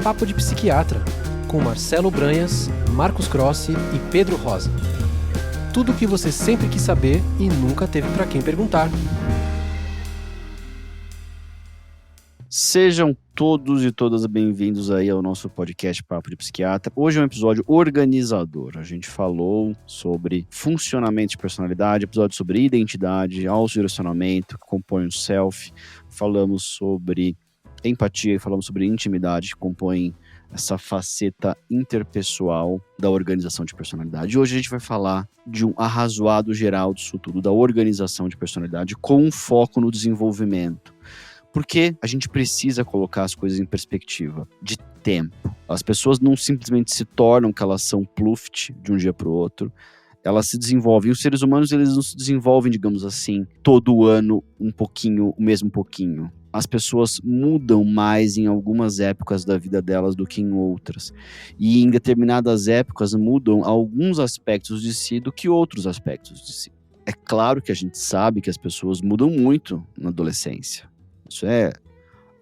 Papo de Psiquiatra, com Marcelo Branhas, Marcos Crossi e Pedro Rosa. Tudo o que você sempre quis saber e nunca teve para quem perguntar. Sejam todos e todas bem-vindos aí ao nosso podcast Papo de Psiquiatra. Hoje é um episódio organizador. A gente falou sobre funcionamento de personalidade, episódio sobre identidade, autodirecionamento, que compõe o self. Falamos sobre empatia e falamos sobre intimidade, que compõem essa faceta interpessoal da organização de personalidade. E hoje a gente vai falar de um arrazoado geral disso tudo, da organização de personalidade com um foco no desenvolvimento. Porque a gente precisa colocar as coisas em perspectiva de tempo. As pessoas não simplesmente se tornam que elas são pluft de um dia para o outro. Elas se desenvolvem. Os seres humanos, eles não se desenvolvem, digamos assim, todo ano um pouquinho, o mesmo pouquinho. As pessoas mudam mais em algumas épocas da vida delas do que em outras. E em determinadas épocas mudam alguns aspectos de si do que outros aspectos de si. É claro que a gente sabe que as pessoas mudam muito na adolescência. Isso é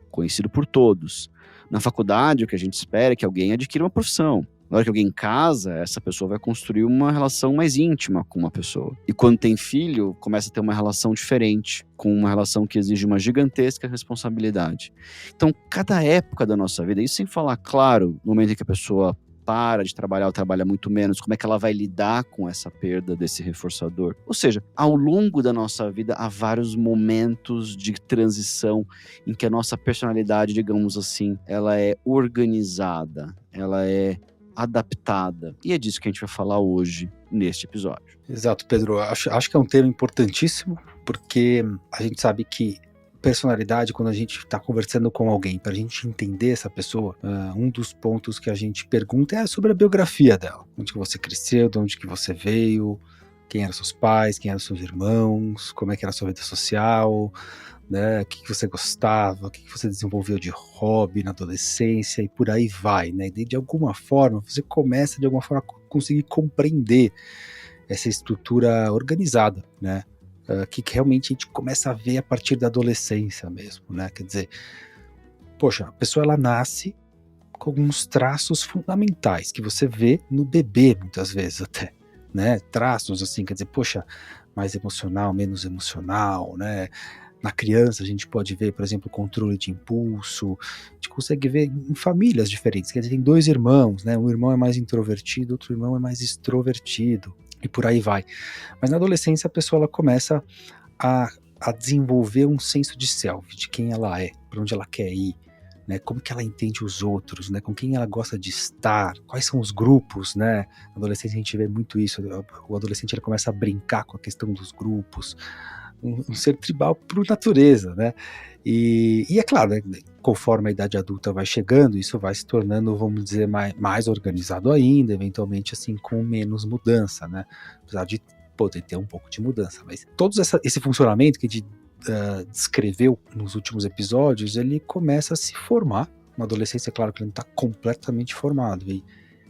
conhecido por todos. Na faculdade, o que a gente espera é que alguém adquira uma profissão. Na hora que alguém casa, essa pessoa vai construir uma relação mais íntima com uma pessoa. E quando tem filho, começa a ter uma relação diferente, com uma relação que exige uma gigantesca responsabilidade. Então, cada época da nossa vida, isso sem falar, claro, no momento em que a pessoa para de trabalhar ou trabalha muito menos, como é que ela vai lidar com essa perda desse reforçador. Ou seja, ao longo da nossa vida há vários momentos de transição em que a nossa personalidade, digamos assim, ela é organizada, ela é adaptada. E é disso que a gente vai falar hoje neste episódio. Exato, Pedro. Acho que é um tema importantíssimo, porque a gente sabe que personalidade, quando a gente está conversando com alguém, para a gente entender essa pessoa, um dos pontos que a gente pergunta é sobre a biografia dela. Onde que você cresceu, de onde que você veio, quem eram seus pais, quem eram seus irmãos, como é que era a sua vida social, né? O que você gostava, o que você desenvolveu de hobby na adolescência e por aí vai, né? E de alguma forma, você começa de alguma forma a conseguir compreender essa estrutura organizada, né? Que realmente a gente começa a ver a partir da adolescência mesmo, né? Quer dizer, poxa, a pessoa ela nasce com alguns traços fundamentais que você vê no bebê muitas vezes até, né? Traços assim, quer dizer, poxa, mais emocional, menos emocional, né? Na criança a gente pode ver, por exemplo, o controle de impulso, a gente consegue ver em famílias diferentes, quer dizer, tem dois irmãos, né? Um irmão é mais introvertido, outro irmão é mais extrovertido, e por aí vai. Mas na adolescência a pessoa ela começa a desenvolver um senso de self, de quem ela é, para onde ela quer ir, né? Como que ela entende os outros, né? Com quem ela gosta de estar, quais são os grupos, né? Na adolescência a gente vê muito isso, o adolescente ele começa a brincar com a questão dos grupos, um ser tribal por natureza, né? E é claro, né, conforme a idade adulta vai chegando, isso vai se tornando, vamos dizer, mais organizado ainda, eventualmente assim, com menos mudança, né? Apesar de poder ter um pouco de mudança, mas todo esse funcionamento que a gente descreveu nos últimos episódios, ele começa a se formar. Na adolescência, é claro que ele não está completamente formado, e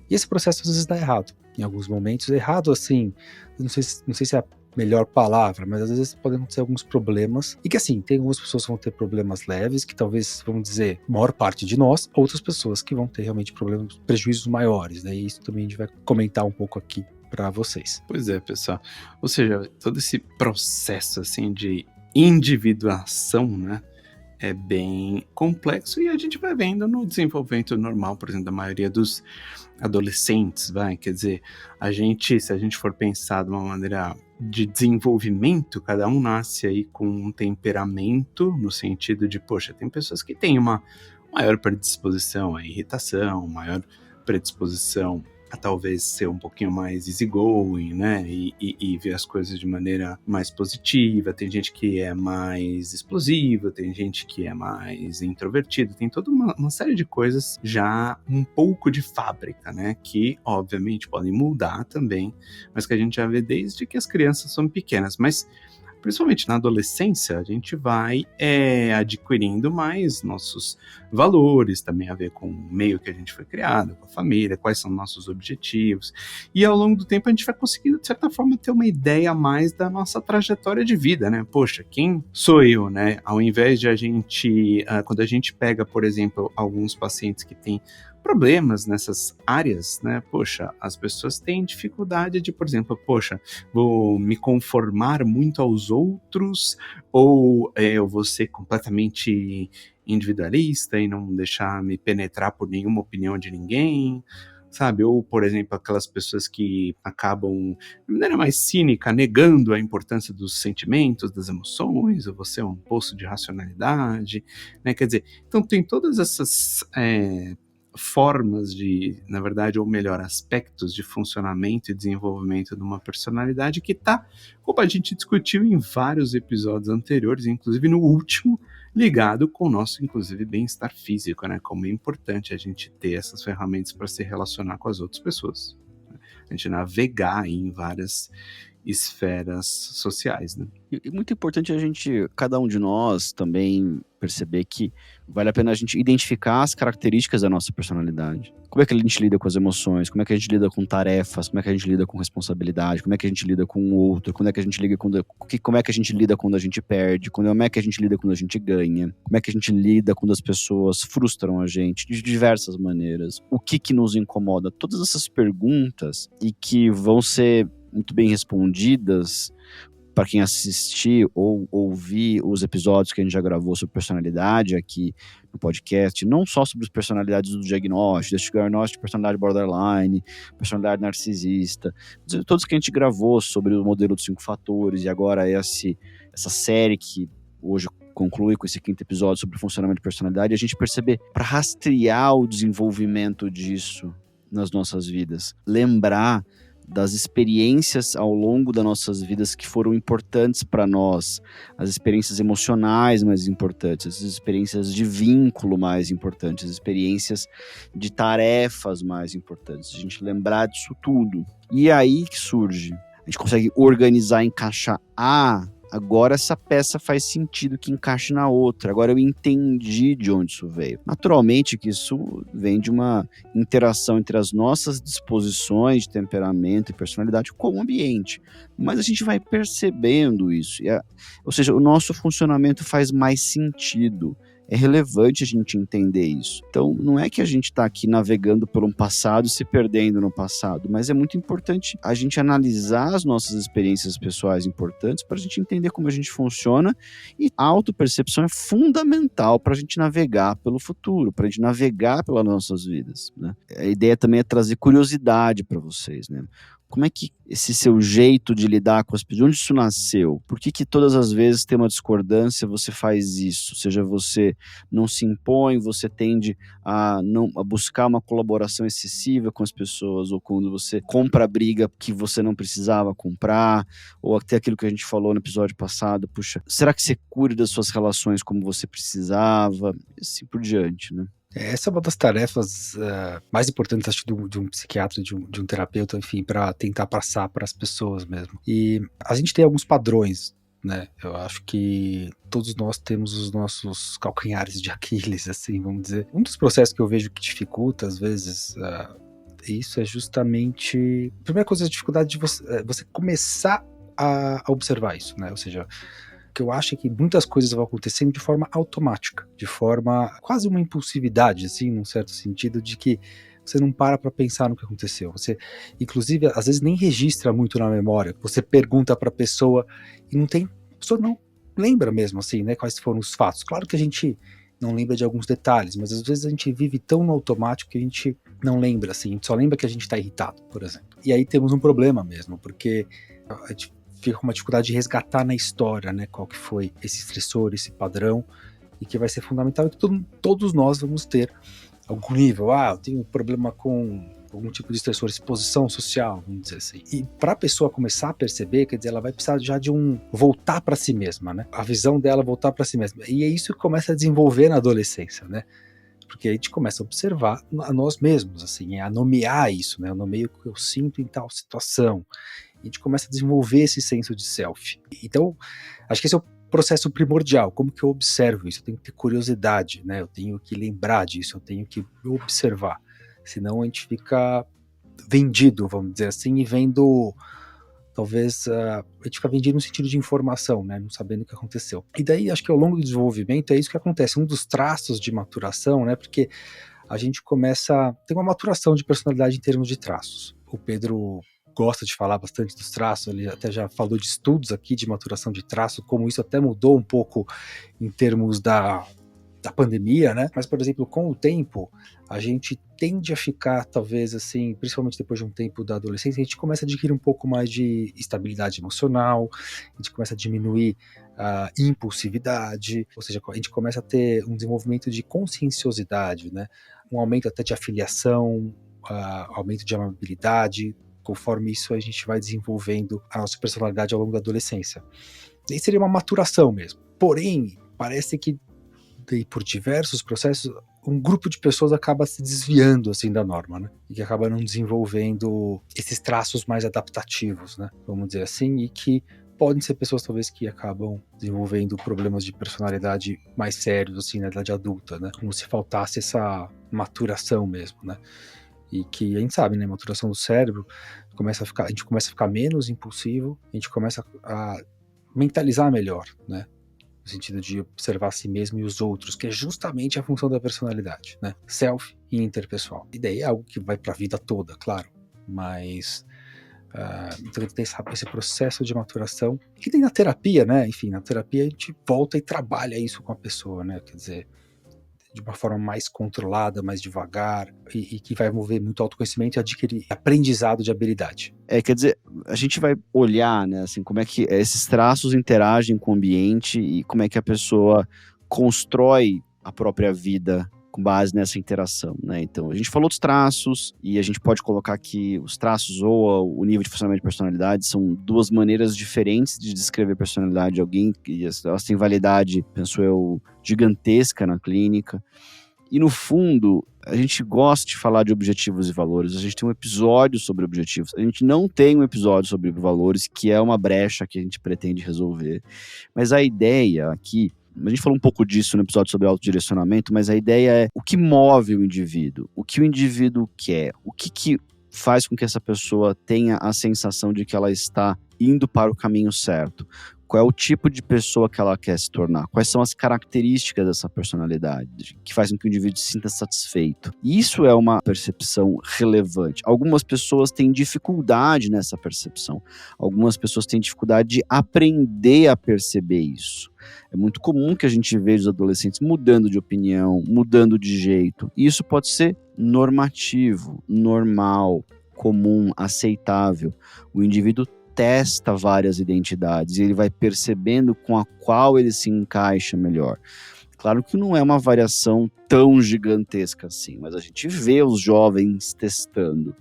esse processo às vezes dá errado, em alguns momentos, errado assim, não sei se é a melhor palavra, mas às vezes podem acontecer alguns problemas, e que assim, tem algumas pessoas que vão ter problemas leves, que talvez, vamos dizer, a maior parte de nós, outras pessoas que vão ter realmente problemas, prejuízos maiores, né? E isso também a gente vai comentar um pouco aqui para vocês. Pois é, pessoal, ou seja, todo esse processo assim de individuação, né, é bem complexo e a gente vai vendo no desenvolvimento normal, por exemplo, da maioria dos adolescentes, quer dizer, se a gente for pensar de uma maneira de desenvolvimento, cada um nasce aí com um temperamento, no sentido de, poxa, tem pessoas que têm uma maior predisposição à irritação, maior predisposição a talvez ser um pouquinho mais easygoing, né, e ver as coisas de maneira mais positiva. Tem gente que é mais explosiva, tem gente que é mais introvertido, tem toda uma série de coisas já um pouco de fábrica, né, que obviamente podem mudar também, mas que a gente já vê desde que as crianças são pequenas. Mas principalmente na adolescência, a gente vai adquirindo mais nossos valores, também a ver com o meio que a gente foi criado, com a família, quais são nossos objetivos. E ao longo do tempo a gente vai conseguindo, de certa forma, ter uma ideia a mais da nossa trajetória de vida, né? Poxa, quem sou eu, né? Ao invés de a gente, quando a gente pega, por exemplo, alguns pacientes que têm problemas nessas áreas, né? Poxa, as pessoas têm dificuldade de, por exemplo, poxa, vou me conformar muito aos outros, ou eu vou ser completamente individualista e não deixar me penetrar por nenhuma opinião de ninguém, sabe? Ou, por exemplo, aquelas pessoas que acabam, de maneira mais cínica, negando a importância dos sentimentos, das emoções, ou você é um poço de racionalidade, né? Quer dizer, então tem todas essas formas de, na verdade, ou melhor, aspectos de funcionamento e desenvolvimento de uma personalidade que tá, como a gente discutiu em vários episódios anteriores, inclusive no último, ligado com o nosso, inclusive, bem-estar físico, né? Como é importante a gente ter essas ferramentas para se relacionar com as outras pessoas, né? A gente navegar aí em várias esferas sociais, né? E muito importante a gente, cada um de nós, também perceber que vale a pena a gente identificar as características da nossa personalidade. Como é que a gente lida com as emoções, como é que a gente lida com tarefas, como é que a gente lida com responsabilidade, como é que a gente lida com o outro, como é que a gente lida como é que a gente lida quando a gente perde, como é que a gente lida quando a gente ganha, como é que a gente lida quando as pessoas frustram a gente de diversas maneiras, o que nos incomoda, todas essas perguntas e que vão ser muito bem respondidas para quem assistir ou ouvir os episódios que a gente já gravou sobre personalidade aqui no podcast, não só sobre as personalidades do diagnóstico, personalidade borderline, personalidade narcisista, todos que a gente gravou sobre o modelo dos 5 fatores, e agora essa série que hoje conclui com esse 5º episódio sobre o funcionamento de personalidade, a gente perceber, para rastrear o desenvolvimento disso nas nossas vidas, lembrar das experiências ao longo das nossas vidas que foram importantes para nós, as experiências emocionais mais importantes, as experiências de vínculo mais importantes, as experiências de tarefas mais importantes, a gente lembrar disso tudo. E aí que surge, a gente consegue organizar, encaixar, agora essa peça faz sentido que encaixe na outra. Agora eu entendi de onde isso veio. Naturalmente que isso vem de uma interação entre as nossas disposições de temperamento e personalidade com o ambiente. Mas a gente vai percebendo isso. Ou seja, o nosso funcionamento faz mais sentido. É relevante a gente entender isso. Então, não é que a gente está aqui navegando por um passado e se perdendo no passado, mas é muito importante a gente analisar as nossas experiências pessoais importantes para a gente entender como a gente funciona, e a autopercepção é fundamental para a gente navegar pelo futuro, para a gente navegar pelas nossas vidas, né? A ideia também é trazer curiosidade para vocês, né? Como é que esse seu jeito de lidar com as pessoas, de onde isso nasceu? Por que todas as vezes tem uma discordância, você faz isso? Ou seja, você não se impõe, você tende a buscar uma colaboração excessiva com as pessoas, ou quando você compra a briga que você não precisava comprar, ou até aquilo que a gente falou no episódio passado, puxa, será que você cuida das suas relações como você precisava? E assim por diante, né? Essa é uma das tarefas mais importantes, acho, de um psiquiatra, de um terapeuta, enfim, para tentar passar para as pessoas mesmo. E a gente tem alguns padrões, né? Eu acho que todos nós temos os nossos calcanhares de Aquiles, assim, vamos dizer. Um dos processos que eu vejo que dificulta, às vezes, isso é justamente... A primeira coisa é a dificuldade de você começar a observar isso, né? Ou seja... que eu acho que muitas coisas vão acontecendo de forma automática, de forma quase uma impulsividade, assim, num certo sentido, de que você não para pensar no que aconteceu. Você, inclusive, às vezes nem registra muito na memória. Você pergunta para a pessoa e a pessoa não lembra mesmo, assim, né, quais foram os fatos. Claro que a gente não lembra de alguns detalhes, mas às vezes a gente vive tão no automático que a gente não lembra, assim, a gente só lembra que a gente está irritado, por exemplo. E aí temos um problema mesmo, porque a gente fica com uma dificuldade de resgatar na história, né, qual que foi esse estressor, esse padrão, e que vai ser fundamental, e que todos nós vamos ter algum nível. Eu tenho um problema com algum tipo de estressor, exposição social, vamos dizer assim. E para a pessoa começar a perceber, quer dizer, ela vai precisar já de voltar para si mesma, né, a visão dela voltar para si mesma, e é isso que começa a desenvolver na adolescência, né, porque a gente começa a observar a nós mesmos, assim, a nomear isso, né, eu nomeio o que eu sinto em tal situação. a gente começa a desenvolver esse senso de self. Então, acho que esse é o processo primordial. Como que eu observo isso? Eu tenho que ter curiosidade, né? Eu tenho que lembrar disso, eu tenho que observar. Senão a gente fica vendido, vamos dizer assim, e vendo, talvez, a gente fica vendido no sentido de informação, né? Não sabendo o que aconteceu. E daí, acho que ao longo do desenvolvimento é isso que acontece. Um dos traços de maturação, né? Porque a gente começa... Tem uma maturação de personalidade em termos de traços. O Pedro gosta de falar bastante dos traços, ele até já falou de estudos aqui de maturação de traço, como isso até mudou um pouco em termos da pandemia, né? Mas, por exemplo, com o tempo, a gente tende a ficar, talvez, assim, principalmente depois de um tempo da adolescência, a gente começa a adquirir um pouco mais de estabilidade emocional, a gente começa a diminuir a impulsividade, ou seja, a gente começa a ter um desenvolvimento de conscienciosidade, né? Um aumento até de afiliação, aumento de amabilidade. Conforme isso, a gente vai desenvolvendo a nossa personalidade ao longo da adolescência. Isso seria uma maturação mesmo. Porém, parece que por diversos processos, um grupo de pessoas acaba se desviando assim da norma, né? E que acaba não desenvolvendo esses traços mais adaptativos, né? Vamos dizer assim, e que podem ser pessoas talvez que acabam desenvolvendo problemas de personalidade mais sérios assim na idade adulta, né? Como se faltasse essa maturação mesmo, né? E que a gente sabe, né? Maturação do cérebro, a gente começa a ficar menos impulsivo, a gente começa a mentalizar melhor, né? No sentido de observar a si mesmo e os outros, que é justamente a função da personalidade, né? Self e interpessoal. E daí é algo que vai para a vida toda, claro, mas então tem esse processo de maturação que tem na terapia, né? Enfim, na terapia a gente volta e trabalha isso com a pessoa, né? Quer dizer, de uma forma mais controlada, mais devagar, e que vai envolver muito autoconhecimento e adquirir aprendizado de habilidade. Quer dizer, a gente vai olhar, né, assim, como é que esses traços interagem com o ambiente e como é que a pessoa constrói a própria vida com base nessa interação, né? Então, a gente falou dos traços e a gente pode colocar que os traços ou o nível de funcionamento de personalidade são duas maneiras diferentes de descrever personalidade de alguém, e elas têm validade, penso eu, gigantesca na clínica. E no fundo, a gente gosta de falar de objetivos e valores. A gente tem um episódio sobre objetivos. A gente não tem um episódio sobre valores, que é uma brecha que a gente pretende resolver. Mas a ideia aqui, a gente falou um pouco disso no episódio sobre autodirecionamento, mas a ideia é o que move o indivíduo, o que o indivíduo quer, o que faz com que essa pessoa tenha a sensação de que ela está indo para o caminho certo. Qual é o tipo de pessoa que ela quer se tornar? Quais são as características dessa personalidade que fazem com que o indivíduo se sinta satisfeito? E isso é uma percepção relevante. Algumas pessoas têm dificuldade nessa percepção. Algumas pessoas têm dificuldade de aprender a perceber isso. É muito comum que a gente veja os adolescentes mudando de opinião, mudando de jeito. E isso pode ser normativo, normal, comum, aceitável. O indivíduo testa várias identidades e ele vai percebendo com a qual ele se encaixa melhor. Claro que não é uma variação tão gigantesca assim, mas a gente vê os jovens testando,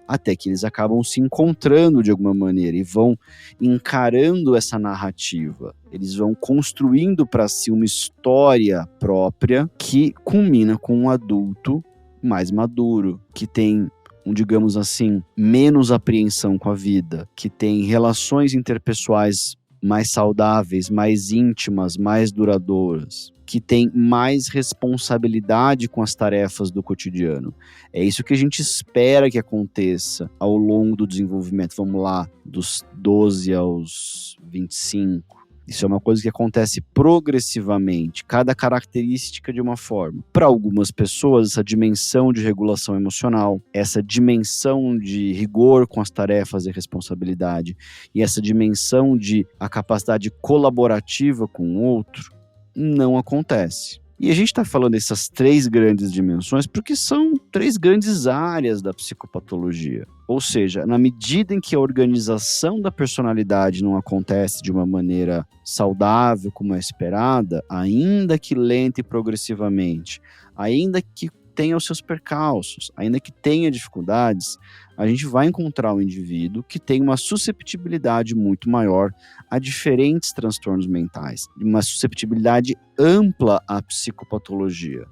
até que eles acabam se encontrando de alguma maneira e vão encarando essa narrativa. Eles vão construindo para si uma história própria que culmina com um adulto mais maduro, que tem, digamos assim, menos apreensão com a vida, que tem relações interpessoais mais saudáveis, mais íntimas, mais duradouras, que tem mais responsabilidade com as tarefas do cotidiano. É isso que a gente espera que aconteça ao longo do desenvolvimento, vamos lá, dos 12 aos 25. Isso é uma coisa que acontece progressivamente, cada característica de uma forma. Para algumas pessoas, essa dimensão de regulação emocional, essa dimensão de rigor com as tarefas e responsabilidade, e essa dimensão de a capacidade colaborativa com o outro, não acontece. E a gente está falando dessas três grandes dimensões porque são três grandes áreas da psicopatologia. Ou seja, na medida em que a organização da personalidade não acontece de uma maneira saudável como é esperada, ainda que lenta e progressivamente, ainda que tenha os seus percalços, ainda que tenha dificuldades, a gente vai encontrar um indivíduo que tem uma susceptibilidade muito maior a diferentes transtornos mentais, uma susceptibilidade ampla à psicopatologia.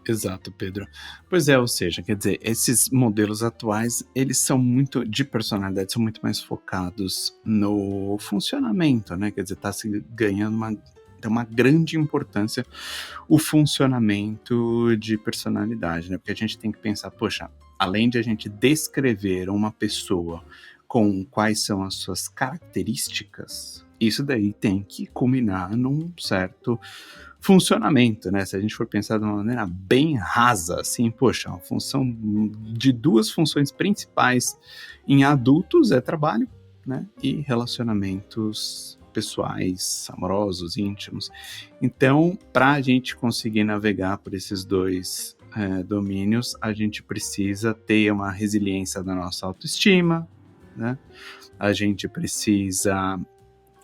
Exato, Pedro. Pois é, ou seja, quer dizer, esses modelos atuais, eles são muito de personalidade, são muito mais focados no funcionamento, né? Quer dizer, está se ganhando uma grande importância o funcionamento de personalidade, né? Porque a gente tem que pensar, poxa, além de a gente descrever uma pessoa com quais são as suas características, isso daí tem que culminar num certo funcionamento, né? Se a gente for pensar de uma maneira bem rasa, assim, poxa, a função de duas funções principais em adultos é trabalho, né? E relacionamentos pessoais, amorosos, íntimos. Então, para a gente conseguir navegar por esses dois domínios, a gente precisa ter uma resiliência da nossa autoestima, né? A gente precisa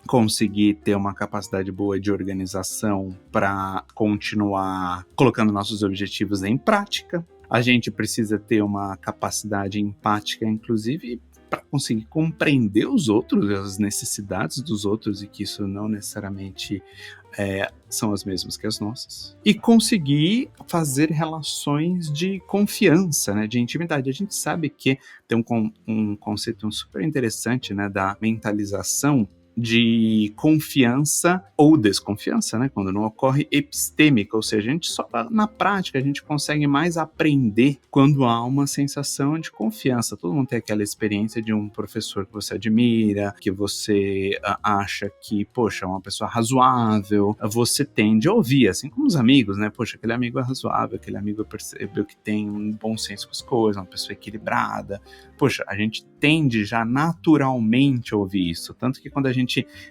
conseguir ter uma capacidade boa de organização para continuar colocando nossos objetivos em prática. A gente precisa ter uma capacidade empática, inclusive, para conseguir compreender os outros, as necessidades dos outros, e que isso não necessariamente são as mesmas que as nossas. E conseguir fazer relações de confiança, né, de intimidade. A gente sabe que tem um conceito super interessante, né, da mentalização de confiança ou desconfiança, né? Quando não ocorre epistêmica, ou seja, a gente só na prática a gente consegue mais aprender quando há uma sensação de confiança. Todo mundo tem aquela experiência de um professor que você admira, que você acha que, poxa, é uma pessoa razoável, você tende a ouvir, assim como os amigos, né? Poxa, aquele amigo é razoável, aquele amigo percebeu que tem um bom senso com as coisas, uma pessoa equilibrada. Poxa, a gente tende já naturalmente a ouvir isso, tanto que quando a gente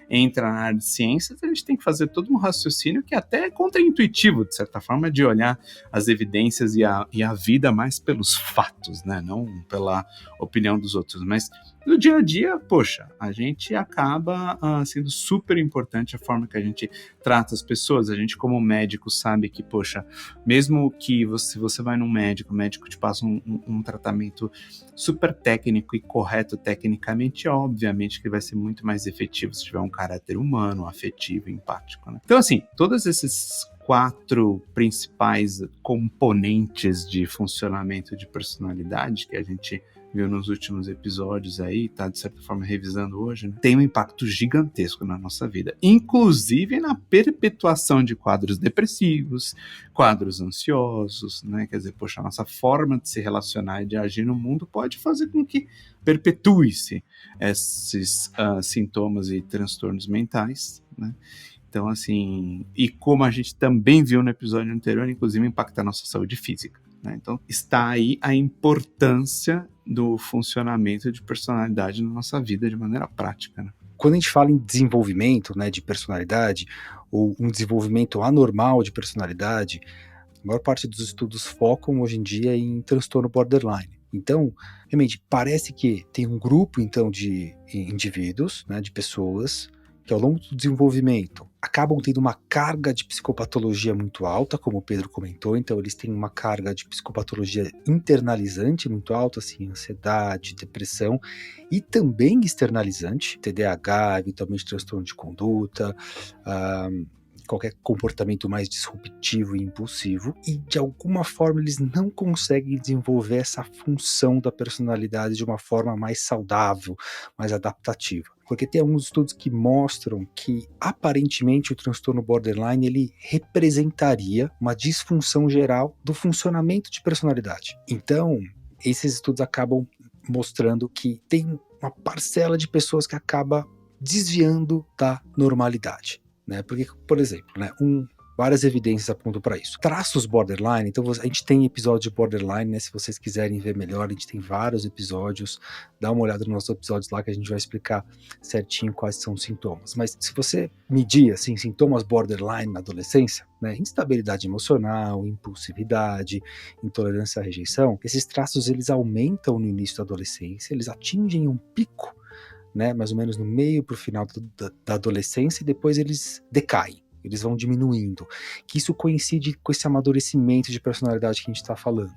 entra na área de ciências, a gente tem que fazer todo um raciocínio que até é contraintuitivo, de certa forma, de olhar as evidências e a vida mais pelos fatos, né? Não pela opinião dos outros, mas no dia a dia, poxa, a gente acaba sendo super importante a forma que a gente trata as pessoas. A gente, como médico, sabe que, poxa, mesmo que você vai num médico, o médico te passa um tratamento super técnico e correto tecnicamente, obviamente que vai ser muito mais efetivo se tiver um caráter humano, afetivo, empático, né? Então, assim, todos esses 4 principais componentes de funcionamento de personalidade que a gente viu nos últimos episódios aí, tá de certa forma revisando hoje, né? Tem um impacto gigantesco na nossa vida, inclusive na perpetuação de quadros depressivos, quadros ansiosos, né? Quer dizer, poxa, a nossa forma de se relacionar e de agir no mundo pode fazer com que perpetue-se esses sintomas e transtornos mentais, né? Então, assim, e como a gente também viu no episódio anterior, inclusive impacta a nossa saúde física, né? Então, está aí a importância do funcionamento de personalidade na nossa vida de maneira prática, né? Quando a gente fala em desenvolvimento, né, de personalidade, ou um desenvolvimento anormal de personalidade, a maior parte dos estudos focam hoje em dia em transtorno borderline. Então, realmente, parece que tem um grupo, então, de indivíduos, né, de pessoas, que ao longo do desenvolvimento acabam tendo uma carga de psicopatologia muito alta, como o Pedro comentou. Então eles têm uma carga de psicopatologia internalizante muito alta, assim, ansiedade, depressão, e também externalizante, TDAH, eventualmente transtorno de conduta, qualquer comportamento mais disruptivo e impulsivo, e de alguma forma eles não conseguem desenvolver essa função da personalidade de uma forma mais saudável, mais adaptativa. Porque tem alguns estudos que mostram que aparentemente o transtorno borderline ele representaria uma disfunção geral do funcionamento de personalidade. Então, esses estudos acabam mostrando que tem uma parcela de pessoas que acaba desviando da normalidade. Né? Porque, por exemplo, né, várias evidências apontam para isso. Traços borderline, então a gente tem episódio de borderline, né? Se vocês quiserem ver melhor, a gente tem vários episódios, dá uma olhada nos nossos episódios lá que a gente vai explicar certinho quais são os sintomas. Mas se você medir assim, sintomas borderline na adolescência, né, instabilidade emocional, impulsividade, intolerância à rejeição, esses traços eles aumentam no início da adolescência, eles atingem um pico, né, mais ou menos no meio para o final da adolescência, e depois eles decaem, eles vão diminuindo, que isso coincide com esse amadurecimento de personalidade que a gente está falando,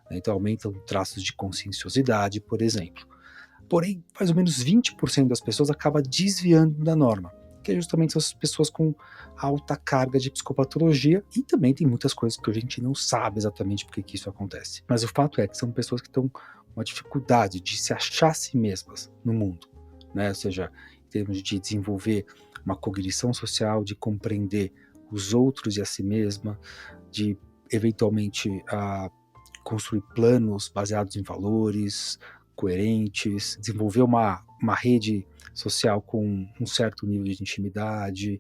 né? Então aumentam traços de conscienciosidade, por exemplo. Porém, mais ou menos 20% das pessoas acaba desviando da norma. que justamente são as pessoas com alta carga de psicopatologia, e também tem muitas coisas que a gente não sabe exatamente por que isso acontece. Mas o fato é que são pessoas que estão com uma dificuldade de se achar a si mesmas no mundo, né? Ou seja, em termos de desenvolver uma cognição social, de compreender os outros e a si mesma, de eventualmente construir planos baseados em valores coerentes, desenvolver uma rede social com um certo nível de intimidade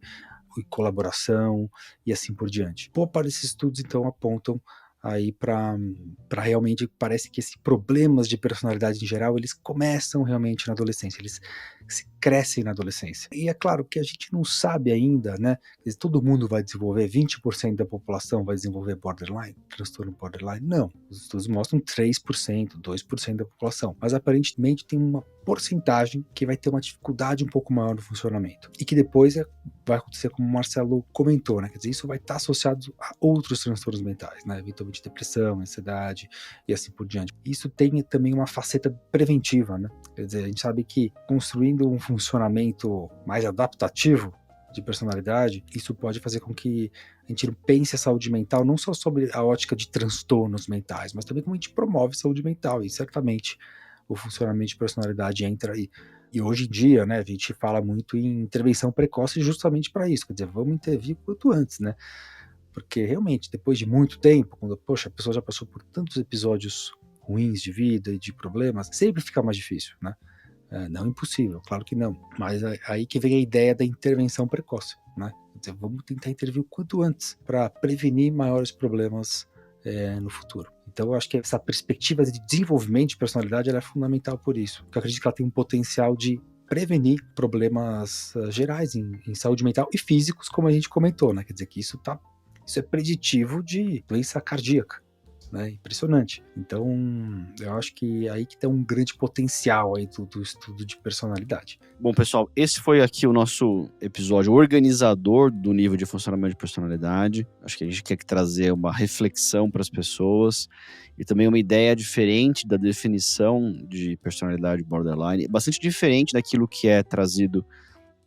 e colaboração e assim por diante. Boa parte desses estudos então apontam aí para realmente, parece que esses problemas de personalidade em geral, eles começam realmente na adolescência, eles se crescem na adolescência. E é claro que a gente não sabe ainda, né? Todo mundo vai desenvolver, 20% da população vai desenvolver borderline, transtorno borderline? Não. Os estudos mostram 3%, 2% da população. Mas aparentemente tem uma porcentagem que vai ter uma dificuldade um pouco maior no funcionamento. E que depois vai acontecer como o Marcelo comentou, né? Quer dizer, isso vai estar associado a outros transtornos mentais, né? Eventualmente depressão, ansiedade e assim por diante. Isso tem também uma faceta preventiva, né? Quer dizer, a gente sabe que construindo um funcionamento mais adaptativo de personalidade, isso pode fazer com que a gente pense a saúde mental não só sobre a ótica de transtornos mentais, mas também como a gente promove saúde mental, e certamente o funcionamento de personalidade entra aí. E hoje em dia, né, a gente fala muito em intervenção precoce justamente para isso, quer dizer, vamos intervir quanto antes, né? Porque realmente, depois de muito tempo, quando, poxa, a pessoa já passou por tantos episódios ruins de vida e de problemas, sempre fica mais difícil, né? Não impossível, claro que não, mas aí que vem a ideia da intervenção precoce, né? Quer dizer, vamos tentar intervir o quanto antes para prevenir maiores problemas no futuro. Então eu acho que essa perspectiva de desenvolvimento de personalidade ela é fundamental por isso, porque eu acredito que ela tem um potencial de prevenir problemas gerais em saúde mental e físicos, como a gente comentou, né? Quer dizer que isso é preditivo de doença cardíaca, né? Impressionante. Então, eu acho que aí que tem um grande potencial aí do estudo de personalidade. Bom, pessoal, esse foi aqui o nosso episódio organizador do nível de funcionamento de personalidade. Acho que a gente quer trazer uma reflexão para as pessoas e também uma ideia diferente da definição de personalidade borderline, bastante diferente daquilo que é trazido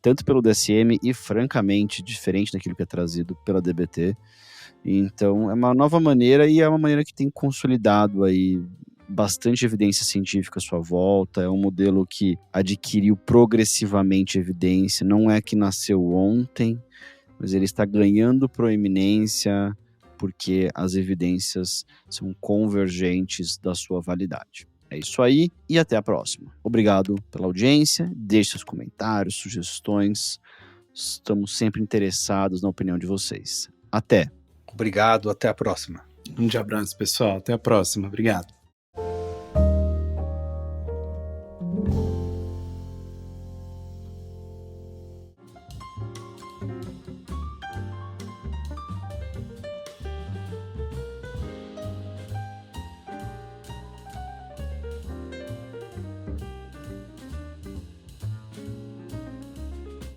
tanto pelo DSM e, francamente, diferente daquilo que é trazido pela DBT. Então, é uma nova maneira e é uma maneira que tem consolidado aí bastante evidência científica à sua volta. É um modelo que adquiriu progressivamente evidência, não é que nasceu ontem, mas ele está ganhando proeminência porque as evidências são convergentes da sua validade. É isso aí e até a próxima. Obrigado pela audiência, deixe seus comentários, sugestões. Estamos sempre interessados na opinião de vocês. Até! Obrigado, até a próxima. Um grande abraço, pessoal. Até a próxima. Obrigado.